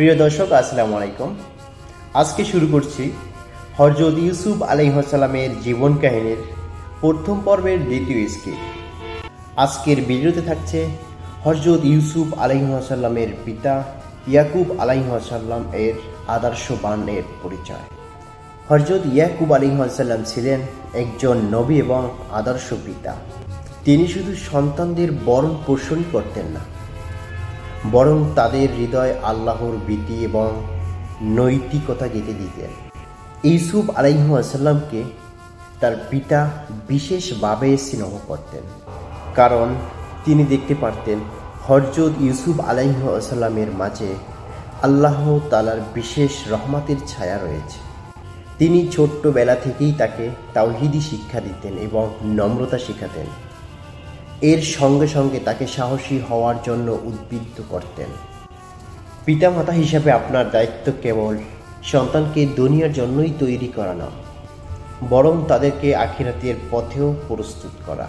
প্রিয় দর্শক, আসসালামু আলাইকুম। আজকে শুরু করছি হযরত ইউসুফ আলাইহিস সালামের জীবন কাহিনীর প্রথম পর্বের দ্বিতীয় স্কিট। আজকের ভিডিওতে থাকছে হযরত ইউসুফ আলাইহিস সালামের পিতা ইয়াকুব আলাইহিস সালাম এর আদর্শবানের পরিচয়। হযরত ইয়াকুব আলাইহিস সালাম ছিলেন একজন নবী এবং আদর্শ পিতা। তিনি শুধু সন্তানদের ভরণ পোষণ করতেন না, বরং তাদের হৃদয় আল্লাহর ভীতি এবং নৈতিকতা গেঁথে দিতেন। ইউসুফ আলাইহিস সালামকে তার পিতা বিশেষভাবে স্নেহ করতেন, কারণ তিনি দেখতে পারতেন হযরত ইউসুফ আলাইহিস সালামের মাঝে আল্লাহ তাআলার বিশেষ রহমতের ছায়া রয়েছে। তিনি ছোট্টবেলা থেকেই তাকে তাওহীদি শিক্ষা দিতেন এবং নম্রতা শেখাতেন। এর সঙ্গে সঙ্গে তাকে সাহসী হওয়ার জন্য উদ্বুদ্ধ করতেন। পিতামাতা হিসাবে আপনার দায়িত্ব কেবল সন্তানকে দুনিয়ার জন্যই তৈরি করা না, বরং তাদেরকে আখিরাতের পথেও প্রস্তুত করা।